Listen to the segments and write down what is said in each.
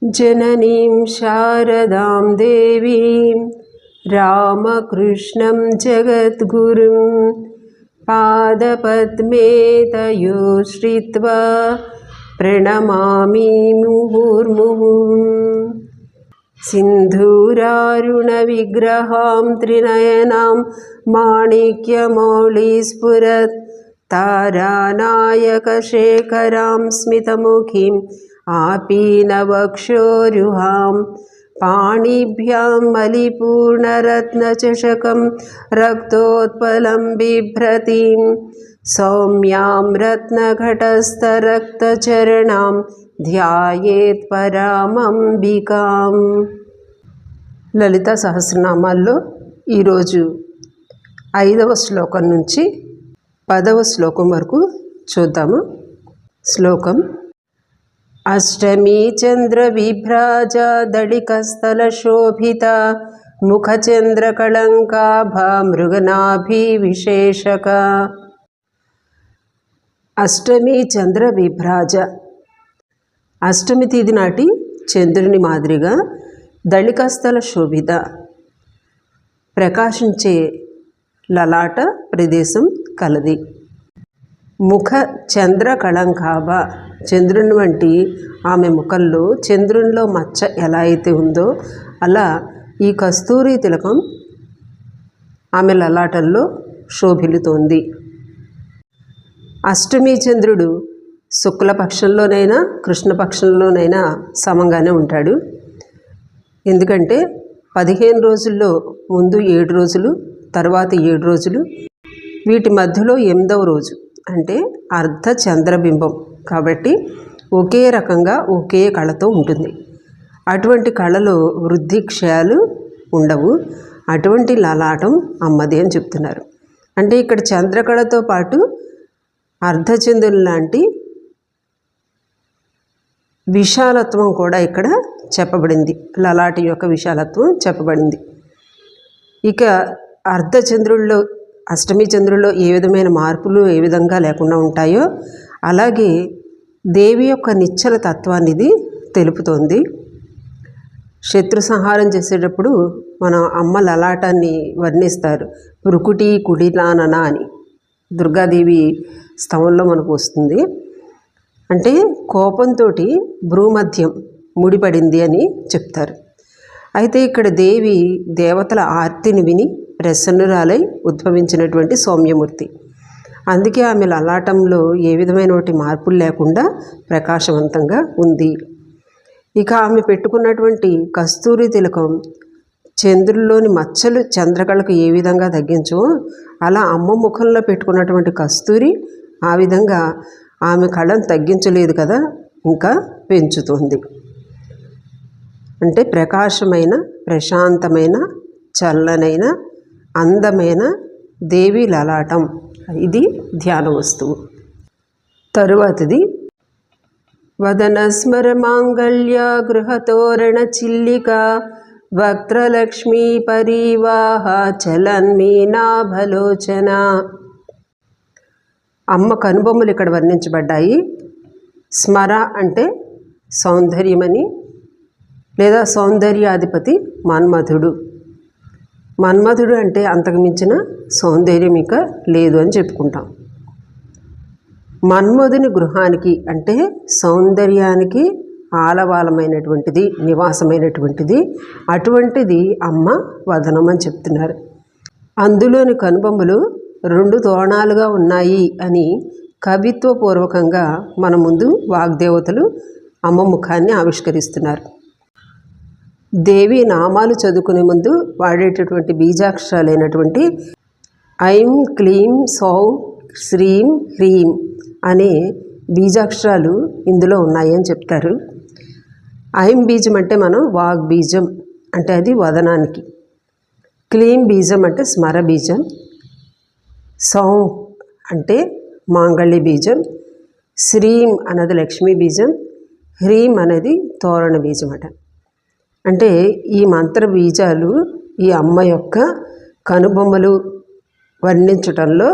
जननीं शारदां देवीं रामकृष्णं जगद्गुरुं पादपद्मे तयो श्रित्वा प्रणमामि मुहुर्मुहुः। सिन्धूरारुणविग्रहां त्रिनयनां माणिक्यमौलिस्फुरत् तारानायकशेखरां स्मितमुखीम् आपीनवक्षोरुहां पाणिभ्यां मलिपूर्णरत्नचषकं रक्तोत्पलं बिभ्रतीं सौम्यां रत्नघटस्थरक्तचरणां ధ్యాయేత్ పరామంబికాం. లలిత సహస్రనామాల్లో ఈరోజు 5వ శ్లోకం నుంచి 10వ శ్లోకం వరకు చూద్దాము. శ్లోకం: అష్టమీ చంద్ర విభ్రాజ దళికస్థల శోభిత ముఖచంద్రకళంకాభ మృగనాభి విశేషక. అష్టమీ చంద్ర విభ్రాజ, అష్టమి తిథి నాటి చంద్రుని మాదిరిగా దళికస్థల శోభిత, ప్రకాశించే లలాట ప్రదేశం కలది. ముఖ చంద్ర కళంకాభ, చంద్రుని వంటి ఆమె ముఖంలో చంద్రునిలో మచ్చ ఎలా అయితే ఉందో అలా ఈ కస్తూరి తిలకం ఆమె లలాటంలో శోభిల్లుతోంది. అష్టమి చంద్రుడు శుక్లపక్షంలోనైనా కృష్ణపక్షంలోనైనా సమంగానే ఉంటాడు. ఎందుకంటే 15 రోజుల్లో ముందు 7 రోజులు, తర్వాత 7 రోజులు, వీటి మధ్యలో 8వ రోజు అంటే అర్ధ చంద్రబింబం కాబట్టి ఒకే రకంగా ఒకే కళతో ఉంటుంది. అటువంటి కళలో వృద్ధి క్షయాలు ఉండవు. అటువంటి లలాటం అమ్మది అని చెప్తున్నారు. అంటే ఇక్కడ చంద్రకళతో పాటు అర్ధచంద్రుని లాంటి విశాలత్వం కూడా ఇక్కడ చెప్పబడింది. లలాటి యొక్క విశాలత్వం చెప్పబడింది. ఇక అర్ధచంద్రుల్లో, అష్టమి చంద్రుల్లో ఏ విధమైన మార్పులు ఏ విధంగా లేకుండా ఉంటాయో అలాగే దేవి యొక్క నిశ్చల తత్వాన్ని ఇది తెలుపుతోంది. శత్రు సంహారం చేసేటప్పుడు మన అమ్మ లలాటాన్ని వర్ణిస్తారు. పురుకుటి కుడిలానన అని దుర్గాదేవి స్తవంలో మనకు వస్తుంది. అంటే కోపంతో భ్రూమధ్యం ముడిపడింది అని చెప్తారు. అయితే ఇక్కడ దేవి దేవతల ఆర్తిని విని ప్రసన్నురాలై ఉద్భవించినటువంటి సౌమ్యమూర్తి. అందుకే ఆమె లలాటంలో ఏ విధమైన మార్పులు లేకుండా ప్రకాశవంతంగా ఉంది. ఇక ఆమె పెట్టుకున్నటువంటి కస్తూరి తిలకం చంద్రుల్లోని మచ్చలు చంద్రకళకు ఏ విధంగా తగ్గించో అలా అమ్మ ముఖంలో పెట్టుకున్నటువంటి కస్తూరి ఆ విధంగా ఆమె కళను తగ్గించలేదు కదా, ఇంకా పెంచుతుంది. అంటే ప్రకాశమైన, ప్రశాంతమైన, చల్లనైన, అందమైన దేవి లలాటం. ఇది ధ్యాన వస్తువు. తరువాతది వదనస్మర మాంగళ్య గృహతోరణ చిల్లిక వక్త్రలక్ష్మీ పరివాహ చలన్మీనాభలోచన. అమ్మ కనుబొమ్మలు ఇక్కడ వర్ణించబడ్డాయి. స్మర అంటే సౌందర్యమని, లేదా సౌందర్యాధిపతి మన్మధుడు. మన్మధుడు అంటే అంతకు మించిన సౌందర్యం ఇక లేదు అని చెప్పుకుంటాం. మన్మధుని గృహానికి అంటే సౌందర్యానికి ఆలవాలమైనటువంటిది, నివాసమైనటువంటిది, అటువంటిది అమ్మ వదనం అని చెప్తున్నారు. అందులోని కనుబొమ్మలు 2 తోరణాలుగా ఉన్నాయి అని కవిత్వపూర్వకంగా మన ముందు వాగ్దేవతలు అమ్మ ముఖాన్ని ఆవిష్కరిస్తున్నారు. దేవి నామాలు చదువుకునే ముందు వాడేటటువంటి బీజాక్షరాలైనటువంటి ఐం క్లీం సౌం శ్రీం హ్రీం అనే బీజాక్షరాలు ఇందులో ఉన్నాయి అని చెప్తారు. ఐం బీజం అంటే మనం వాగ్ బీజం అంటే అది వదనానికి, క్లీం బీజం అంటే స్మర బీజం, సౌం అంటే మాంగళ్య బీజం, శ్రీం అన్నది లక్ష్మీ బీజం, హ్రీం అనేది తోరణ బీజం అట. అంటే ఈ మంత్ర బీజాలు ఈ అమ్మ యొక్క కనుబొమ్మలు వర్ణించటంలో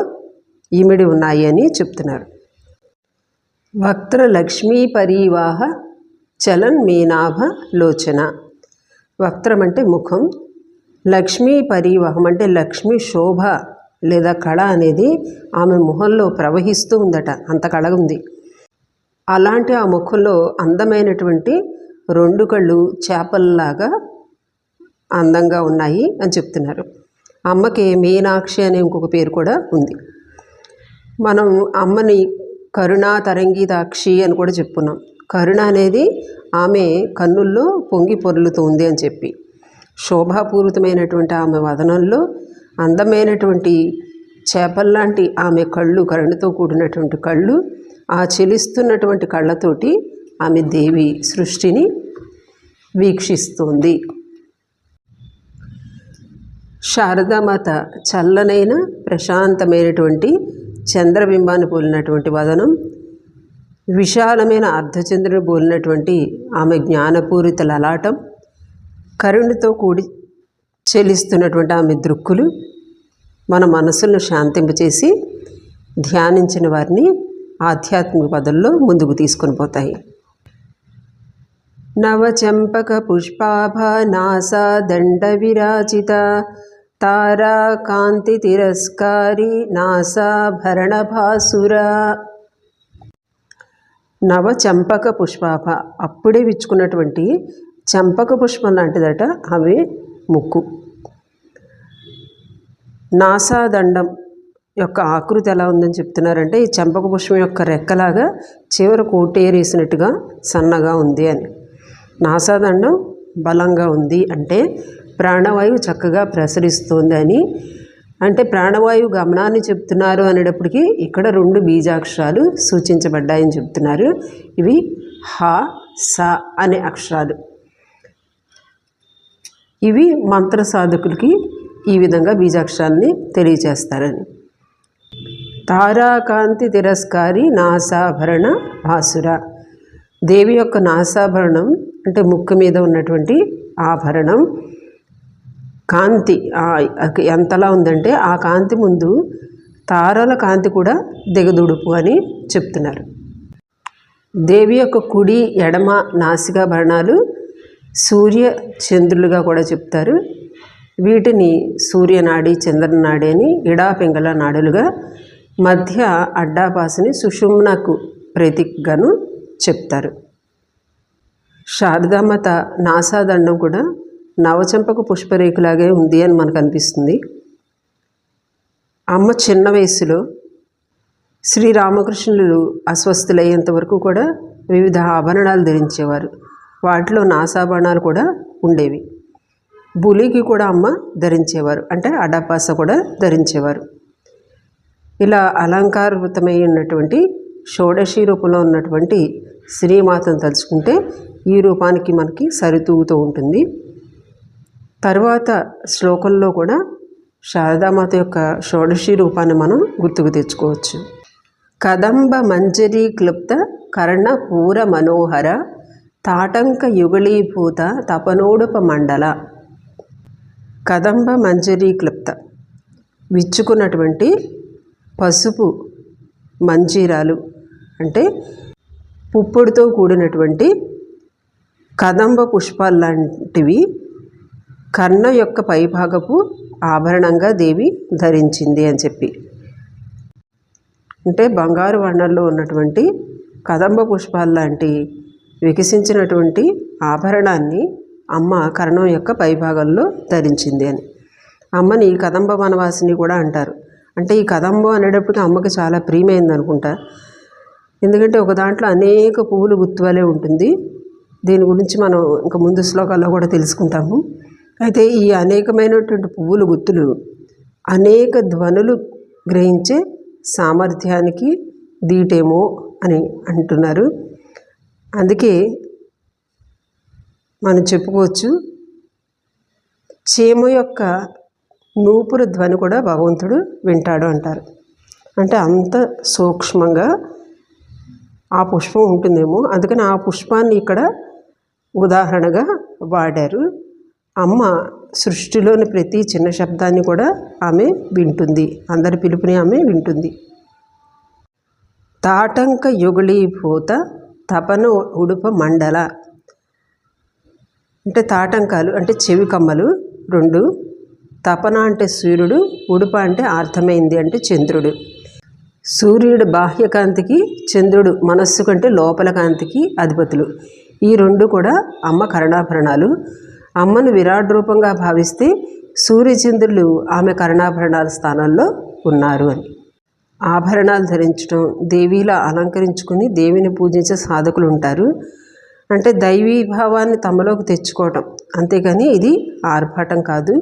ఇమిడి ఉన్నాయి అని చెప్తున్నారు. వక్త్ర లక్ష్మీ పరివాహ చలన్ మీనాభ లోచన. వక్త్రం అంటే ముఖం. లక్ష్మీ పరివాహం అంటే లక్ష్మీ శోభ లేదా కళ అనేది ఆమె ముఖంలో ప్రవహిస్తూ ఉందట, అంత కళ ఉంది. అలాంటి ఆ ముఖంలో అందమైనటువంటి 2 కళ్ళు చేపల్లాగా అందంగా ఉన్నాయి అని చెప్తున్నారు. అమ్మకి మీనాక్షి అనే ఇంకొక పేరు కూడా ఉంది. మనం అమ్మని కరుణా తరంగితాక్షి అని కూడా చెప్పుకున్నాం. కరుణ అనేది ఆమె కన్నుల్లో పొంగి పొర్లుతుంది అని చెప్పి, శోభాపూరితమైనటువంటి ఆమె వదనంలో అందమైనటువంటి చేపల్లాంటి ఆమె కళ్ళు, కరుణతో కూడినటువంటి కళ్ళు, ఆ చెలిస్తున్నటువంటి కళ్ళతోటి ఆమె దేవి సృష్టిని వీక్షిస్తుంది. శారదామాత చల్లనైన ప్రశాంతమైనటువంటి చంద్రబింబాన్ని పోలినటువంటి వదనం, విశాలమైన అర్ధచంద్రుని పోలినటువంటి ఆమె జ్ఞానపూరిత లలాటం, కరుణతో కూడి చెలిస్తున్నటువంటి ఆమె దృక్కులు మన మనసులను శాంతింపచేసి ధ్యానించిన వారిని ఆధ్యాత్మిక పదంలో ముందుకు తీసుకొని పోతాయి. నవచంపక పుష్పాభ నాసా దండ విరాజిత తారా కాంతి తిరస్కారి నాసాభరణ భాసుర. నవచంపక పుష్పాభ అప్పుడే విచ్చుకున్నటువంటి చంపక పుష్పం లాంటిదట ఆమె ముక్కు. నాసాదండం యొక్క ఆకృతి ఎలా ఉందని చెప్తున్నారంటే ఈ చంపక పుష్పం యొక్క రెక్కలాగా చివర కోటేరేసినట్టుగా సన్నగా ఉంది అని. నాసాదండం బలంగా ఉంది అంటే ప్రాణవాయువు చక్కగా ప్రసరిస్తుంది అని, అంటే ప్రాణవాయువు గమనాన్ని చెప్తున్నారు అనేటప్పటికీ ఇక్కడ 2 బీజాక్షరాలు సూచించబడ్డాయని చెప్తున్నారు. ఇవి హ స అనే అక్షరాలు. ఇవి మంత్ర సాధకులకి ఈ విధంగా బీజాక్షరాలని తెలియచేస్తారని. తారాకాంతి తిరస్కారి నాసాభరణ భాసుర. దేవి యొక్క నాసాభరణం అంటే ముక్కు మీద ఉన్నటువంటి ఆభరణం కాంతి ఎంతలా ఉందంటే ఆ కాంతి ముందు తారల కాంతి కూడా దిగదుడుపు అని చెప్తున్నారు. దేవి యొక్క కుడి ఎడమ నాసికాభరణాలు సూర్య చంద్రులుగా కూడా చెప్తారు. వీటిని సూర్యనాడి చంద్రనాడి అని ఇడాపింగళ నాడులుగా, మధ్య అడ్డాపాసని సుషుమ్నకు ప్రతీకగాను చెప్తారు. శారదామాత నాసాదండం కూడా నవచంపక పుష్పరేఖలాగే ఉంది అని మనకు అనిపిస్తుంది. అమ్మ చిన్న వయసులో శ్రీరామకృష్ణులు అస్వస్థులయ్యేంత వరకు కూడా వివిధ ఆభరణాలు ధరించేవారు. వాటిలో నాసాభరణాలు కూడా ఉండేవి. బులికి కూడా అమ్మ ధరించేవారు, అంటే అడాపాస కూడా ధరించేవారు. ఇలా అలంకారవృతమై ఉన్నటువంటి షోడశి రూపంలో ఉన్నటువంటి శ్రీమాతను తలుచుకుంటే ఈ రూపానికి మనకి సరితూగుతూ ఉంటుంది. తరువాత శ్లోకంలో కూడా శారదామాత యొక్క షోడశి రూపాన్ని మనం గుర్తుకు తెచ్చుకోవచ్చు. కదంబ మంజరీ క్లుప్త కర్ణ పూర మనోహర తాటంక యుగళీభూత తపనోడుప మండల. కదంబ మంజరీ క్లుప్త విచ్చుకున్నటువంటి పసుపు మంజీరాలు అంటే పుప్పొడితో కూడినటువంటి కదంబ పుష్పాలు లాంటివి కర్ణ యొక్క పైభాగపు ఆభరణంగా దేవి ధరించింది అని చెప్పి, అంటే బంగారు వర్ణంలో ఉన్నటువంటి కదంబ పుష్పాలు లాంటి వికసించినటువంటి ఆభరణాన్ని అమ్మ కర్ణం యొక్క పైభాగంలో ధరించింది అని. అమ్మని కదంబ వనవాసిని కూడా అంటారు. అంటే ఈ కదంబం అనేటప్పటికీ అమ్మకి చాలా ప్రియమైంది అనుకుంటా. ఎందుకంటే ఒక దాంట్లో అనేక పువ్వులు గుత్తువలే ఉంటుంది. దీని గురించి మనం ఇంకా ముందు శ్లోకాల్లో కూడా తెలుసుకుంటాము. అయితే ఈ అనేకమైనటువంటి పువ్వులు గుత్తులు అనేక ధ్వనులు గ్రహించే సామర్థ్యానికి దీటేమో అని అంటున్నారు. అందుకే మనం చెప్పుకోవచ్చు, చీమ యొక్క నూపుర ధ్వని కూడా భగవంతుడు వింటాడు అంటారు. అంటే అంత సూక్ష్మంగా ఆ పుష్పం ఉంటుందేమో, అందుకని ఆ పుష్పాన్ని ఇక్కడ ఉదాహరణగా వాడారు. అమ్మ సృష్టిలోని ప్రతి చిన్న శబ్దాన్ని కూడా ఆమె వింటుంది, అందరి పిలుపుని ఆమె వింటుంది. తాటంక యుగళీభూత తపన ఉడుప మండల. అంటే తాటంకాలు అంటే చెవి కమ్మలు 2, తపన అంటే సూర్యుడు, ఉడుప అంటే అర్థమైంది అంటే చంద్రుడు. సూర్యుడు బాహ్యకాంతికి, చంద్రుడు మనస్సు కంటే లోపల కాంతికి అధిపతులు. ఈ 2 కూడా అమ్మ కర్ణాభరణాలు. అమ్మను విరాట్ రూపంగా భావిస్తే సూర్యచంద్రులు ఆమె కర్ణాభరణాల స్థానంలో ఉన్నారు అని. ఆభరణాలు ధరించడం, దేవిలా అలంకరించుకుని దేవిని పూజించే సాధకులు ఉంటారు. అంటే దైవీ భావాన్ని తమలోకి తెచ్చుకోవటం, అంతేగాని ఇది ఆర్భాటం కాదు.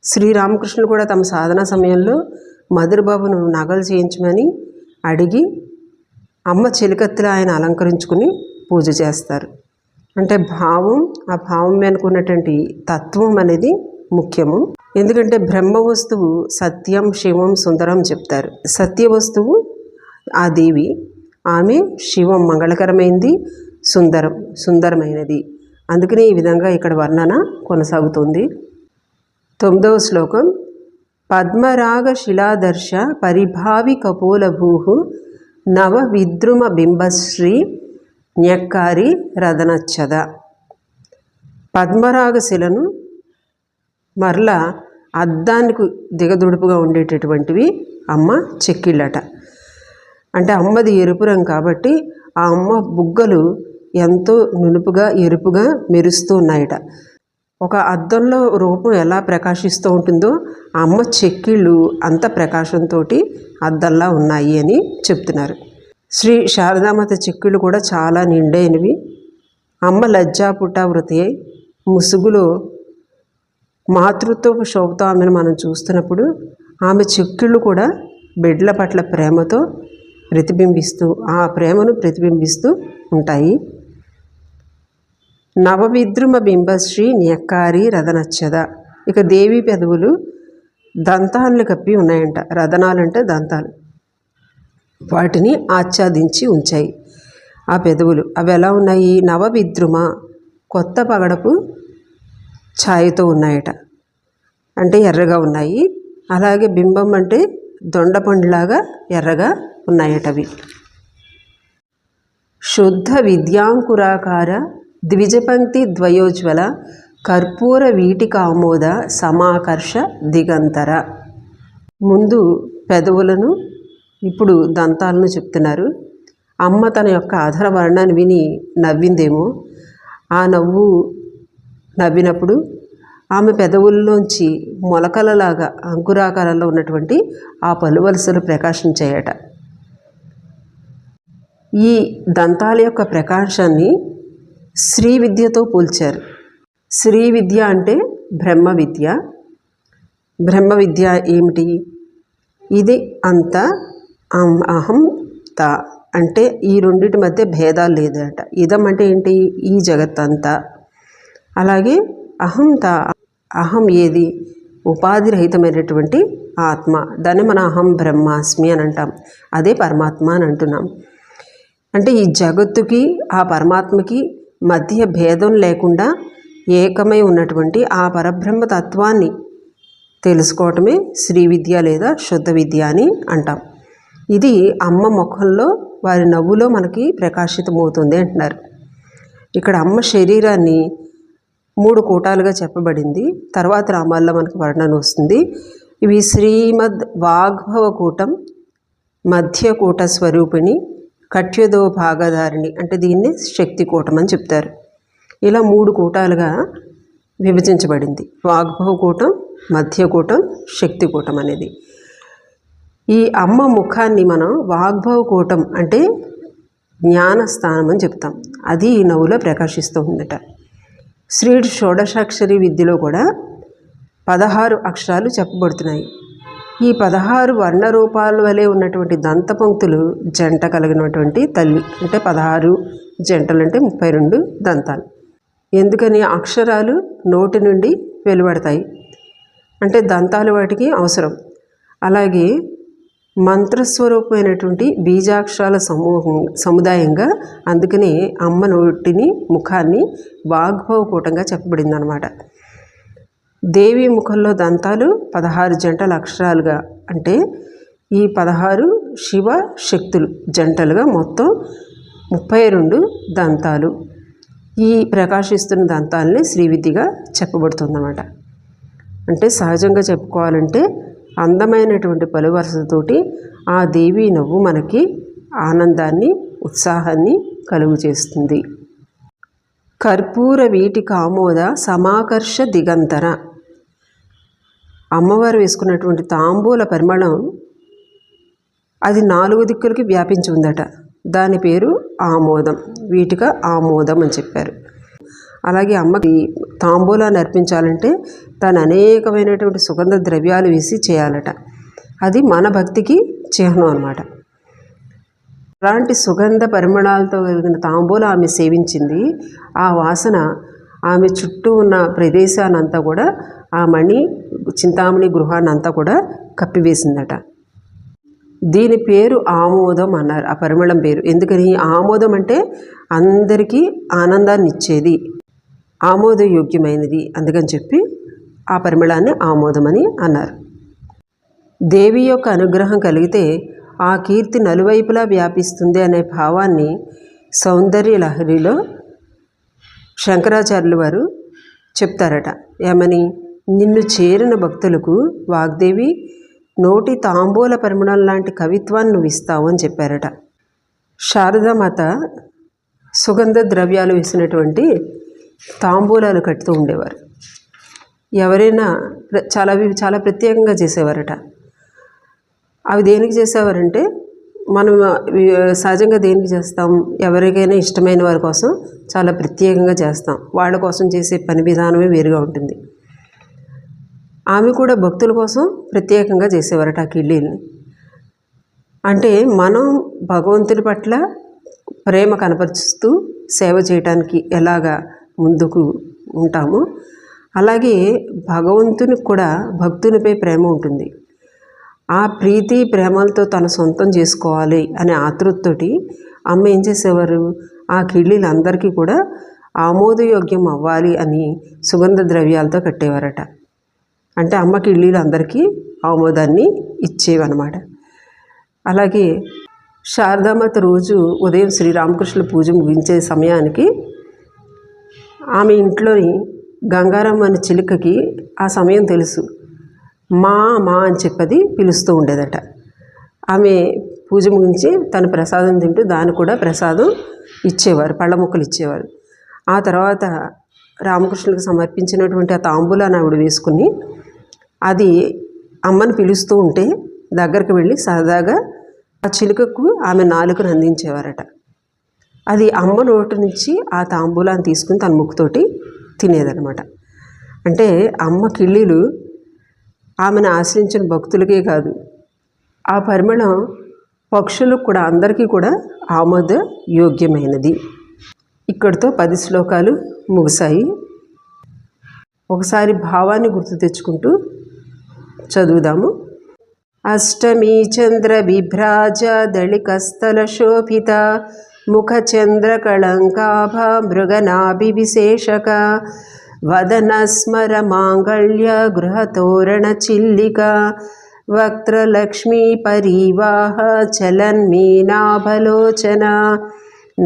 శ్రీరామకృష్ణులు కూడా తమ సాధన సమయంలో మధురబాబును నగలు చేయించమని అడిగి అమ్మ చెలికత్తులు ఆయన అలంకరించుకుని పూజ చేస్తారు. అంటే భావం, ఆ భావం వెనుకున్నటువంటి తత్వం అనేది ముఖ్యము. ఎందుకంటే బ్రహ్మ వస్తువు సత్యం, శివం, సుందరం చెప్తారు. సత్య వస్తువు ఆ దేవి, ఆమె శివం మంగళకరమైంది, సుందరమైనది. అందుకనే ఈ విధంగా ఇక్కడ వర్ణన కొనసాగుతుంది. 9వ శ్లోకం. పద్మరాగ శిలాదర్శ పరిభావి కపోలభూ నవ విద్రుమ బింబశ్రీ న్యక్కారి రదనచ్చద. పద్మరాగ శిలను మరలా అద్దానికి దిగదుడుపుగా ఉండేటటువంటివి అమ్మ చెక్కిళ్ళట. అంటే అమ్మది ఎరుపు రంగు కాబట్టి ఆ అమ్మ బుగ్గలు ఎంతో నునుపుగా ఎరుపుగా మెరుస్తూ ఉన్నాయట. ఒక అద్దంలో రూపం ఎలా ప్రకాశిస్తూ ఉంటుందో అమ్మ చెక్కిళ్ళు అంత ప్రకాశంతో అద్దంలా ఉన్నాయి అని చెప్తున్నారు. శ్రీ శారదామాత చెక్కిళ్ళు కూడా చాలా నిండైనవి. అమ్మ లజ్జాపుట వృతి ముసుగులో మాతృత్వ శోభతో ఆమెను మనం చూస్తున్నప్పుడు ఆమె చెక్కిళ్ళు కూడా బిడ్డల పట్ల ప్రేమతో ప్రతిబింబిస్తూ, ఆ ప్రేమను ప్రతిబింబిస్తూ ఉంటాయి. నవవిద్రుమ బింబశ్రీ న్యక్కారి రదనచ్చద. ఇక దేవి పెదవులు దంతాలను కప్పి ఉన్నాయంట. రదనాలంటే దంతాలు, వాటిని ఆచ్ఛాదించి ఉంచాయి ఆ పెదవులు. అవి ఎలా ఉన్నాయి? నవవిద్రుమ, కొత్త పగడపు ఛాయతో ఉన్నాయట, అంటే ఎర్రగా ఉన్నాయి. అలాగే బింబం అంటే దొండపండులాగా ఎర్రగా ఉన్నాయట అవి. శుద్ధ విద్యాంకురాకార ద్విజపంక్తి ద్వయోజ్వల కర్పూర వీటికామోద సమాకర్ష దిగంతర. ముందు పెదవులను, ఇప్పుడు దంతాలను చెప్తున్నారు. అమ్మ తన యొక్క అధర వర్ణాన్ని విని నవ్విందేమో. ఆ నవ్వినప్పుడు ఆమె పెదవుల్లోంచి మొలకలలాగా అంకురాకారంలో ఉన్నటువంటి ఆ పలువలసలు ప్రకాశించాయట. ఈ దంతాల యొక్క ప్రకాశాన్ని శ్రీ విద్యతో పోల్చారు. శ్రీ విద్య అంటే బ్రహ్మ విద్య. బ్రహ్మ విద్య ఏమిటి? ఇది అంత అహం త అంటే ఈ రెండింటి మధ్య భేదాలు లేదట. ఇదం అంటే ఏంటి? ఈ జగత్తంతా. అలాగే అహం త, అహం ఏది? ఉపాధి రహితమైనటువంటి ఆత్మ. దాన్ని మన అహం బ్రహ్మాస్మి అని అంటాం. అదే పరమాత్మ అని అంటున్నాం. అంటే ఈ జగత్తుకి ఆ పరమాత్మకి మధ్య భేదం లేకుండా ఏకమై ఉన్నటువంటి ఆ పరబ్రహ్మ తత్వాన్ని తెలుసుకోవటమే శ్రీ విద్య లేదా శుద్ధ విద్య అని అంటాం. ఇది అమ్మ ముఖంలో, వారి నవ్వులో మనకి ప్రకాశితమవుతుంది అంటున్నారు. ఇక్కడ అమ్మ శరీరాన్ని 3 కూటాలుగా చెప్పబడింది. తర్వాత రామాల్లో మనకు వర్ణన వస్తుంది. ఇవి శ్రీమద్ వాగ్భవ కూటం, మధ్యకూట స్వరూపిణి, కట్యదో భాగధారిణి, అంటే దీన్ని శక్తి కూటం అని చెప్తారు. ఇలా 3 కూటాలుగా విభజించబడింది. వాగ్భవ కూటం, మధ్యకూటం, శక్తి కూటం అనేది. ఈ అమ్మ ముఖాన్ని మనం వాగ్భవ కూటం అంటే జ్ఞానస్థానం అని చెప్తాం. అది ఈ నవ్వులో ప్రకాశిస్తూ ఉందట. శ్రీ షోడశాక్షరి విద్యలో కూడా 16 అక్షరాలు చెప్పబడుతున్నాయి. ఈ 16 వర్ణ రూపాల వలె ఉన్నటువంటి దంతపంక్తులు జంట కలిగినటువంటి తల్లి. అంటే 16 జంటలు అంటే 32 దంతాలు. ఎందుకని? అక్షరాలు నోటి నుండి వెలువడతాయి, అంటే దంతాలు వాటికి అవసరం. అలాగే మంత్రస్వరూపమైనటువంటి బీజాక్షరాల సముదాయంగా, అందుకనే అమ్మ నోటిని, ముఖాన్ని వాగ్భవ కూటంగా చెప్పబడింది అన్నమాట. దేవి ముఖంలో దంతాలు 16 జంటల అక్షరాలుగా, అంటే ఈ 16 శివ శక్తులు జంటలుగా మొత్తం 32 దంతాలు. ఈ ప్రకాశిస్తున్న దంతాలని శ్రీవిద్యగా చెప్పబడుతుందన్నమాట. అంటే సహజంగా చెప్పుకోవాలంటే అందమైనటువంటి పలువరసతోటి ఆ దేవి నవ్వు మనకి ఆనందాన్ని, ఉత్సాహాన్ని కలుగు చేస్తుంది. కర్పూర వీటి కామోద సమాకర్ష దిగంతర. అమ్మవారు వేసుకున్నటువంటి తాంబూల పరిమళం అది 4 దిక్కులకి వ్యాపించి ఉందట. దాని పేరు ఆమోదం, వీటిక ఆమోదం అని చెప్పారు. అలాగే అమ్మకి తాంబూలాన్ని అర్పించాలంటే తను అనేకమైనటువంటి సుగంధ ద్రవ్యాలు వేసి చేయాలట. అది మన భక్తికి చిహ్నం అన్నమాట. అలాంటి సుగంధ పరిమళాలతో కలిగిన తాంబూలం ఆమె సేవించింది. ఆ వాసన ఆమె చుట్టూ ఉన్న ప్రదేశానంతా కూడా, ఆ మణి చింతామణి గృహాన్నంతా కూడా కప్పివేసిందట. దీని పేరు ఆమోదం అన్నారు, ఆ పరిమళం పేరు. ఎందుకని? ఆమోదం అంటే అందరికీ ఆనందాన్ని ఇచ్చేది, ఆమోదయోగ్యమైనది. అందుకని చెప్పి ఆ పరిమళాన్ని ఆమోదమని అన్నారు. దేవి యొక్క అనుగ్రహం కలిగితే ఆ కీర్తి నలువైపులా వ్యాపిస్తుంది అనే భావాన్ని సౌందర్య లహరిలో శంకరాచార్యులు వారు చెప్తారట. ఏమని? నిన్ను చేరిన భక్తులకు వాగ్దేవి నోటి తాంబూల పరిమళం లాంటి కవిత్వాన్ని నువ్వు ఇస్తావు అని చెప్పారట. శారదామాత సుగంధ ద్రవ్యాలు వేసినటువంటి తాంబూలాలు కట్టుతూ ఉండేవారు. ఎవరైనా చాలా ప్రత్యేకంగా చేసేవారట. అవి దేనికి చేసేవారంటే, మనం సహజంగా దేనికి చేస్తాం? ఎవరికైనా ఇష్టమైన వారి కోసం చాలా ప్రత్యేకంగా చేస్తాం. వాళ్ళ కోసం చేసే పని విధానమే వేరుగా ఉంటుంది. ఆమె కూడా భక్తుల కోసం ప్రత్యేకంగా చేసేవారట ఆ కిళ్ళీల్ని. అంటే మనం భగవంతుని పట్ల ప్రేమ కనపరుస్తూ సేవ చేయడానికి ఎలాగా ముందుకు ఉంటామో, అలాగే భగవంతునికి కూడా భక్తునిపై ప్రేమ ఉంటుంది. ఆ ప్రీతి ప్రేమలతో తన సొంతం చేసుకోవాలి అనే ఆతృతతోటి అమ్మ ఏం చేసేవారు? ఆ కిళ్ళీలు అందరికీ కూడా ఆమోదయోగ్యం అవ్వాలి అని సుగంధ ద్రవ్యాలతో కట్టేవారట. అంటే అమ్మ కిళ్ళీలు అందరికీ ఆమోదాన్ని ఇచ్చేవన్నమాట. అలాగే శారదామాత రోజు ఉదయం శ్రీరామకృష్ణుల పూజ ముగించే సమయానికి ఆమె ఇంట్లోని గంగారమ్మ అనే చిలుకకి ఆ సమయం తెలుసు. మా అని చెప్పది పిలుస్తూ ఉండేదట. ఆమె పూజ ముగించి తను ప్రసాదం తింటూ దాన్ని కూడా ప్రసాదం ఇచ్చేవారు, పళ్ళ ముక్కలు ఇచ్చేవారు. ఆ తర్వాత రామకృష్ణులకు సమర్పించినటువంటి ఆ తాంబూలాన్ని ఆవిడ వేసుకుని అది అమ్మని పిలుస్తూ ఉంటే దగ్గరికి వెళ్ళి సరదాగా ఆ చిలుకకు ఆమె నాలుకను అందించేవారట. అది అమ్మ నోటి నుంచి ఆ తాంబూలాన్ని తీసుకుని తన ముక్కుతోటి తినేదనమాట. అంటే అమ్మ కిళ్ళీలు ఆమెను ఆశ్రయించిన భక్తులకే కాదు, ఆ పరిమళం పక్షులకు కూడా, అందరికీ కూడా ఆమోద యోగ్యమైనది. ఇక్కడితో 10 శ్లోకాలు ముగిశాయి. ఒకసారి భావాన్ని గుర్తు తెచ్చుకుంటూ చదువుదాము. అష్టమీ చంద్ర బిభ్రాజ దళికస్థల శోభిత ముఖచంద్ర కళంకాభ మృగనాభి విశేషక వదన స్మర మాంగళ్య గృహతోరణ చిల్లిక వక్త్రలక్ష్మీ పరీవాహ చలన్మీనాభలోచన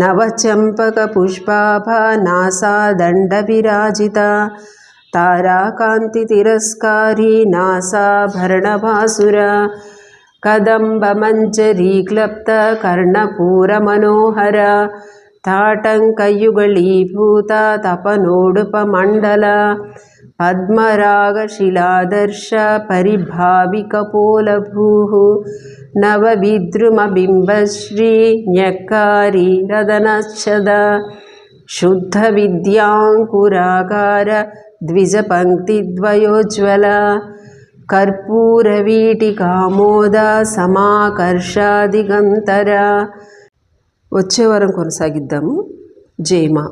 నవచంపక పుష్పాభ నాసాదండ విరాజిత తారాకాంతి తిరస్కారీ నాసాభరణభాసుర కదంబమంజరీ క్లప్త కర్ణపూర మనోహర తాటంకయుగళీభూత తపనోడుపమండల పద్మరాగశిలాదర్శ పరిభావికపోలభూ నవవిద్రుమబింబశ్రీ న్యక్కారీ రదనశ్చద శుద్ధ విద్యాంకురాకార ద్విజపంక్తిద్వయోజ్వల కర్పూరవీటికామోద సమాకర్షాదిగంతర. వచ్చే వారం కొనసాగిద్దాము. జై మా.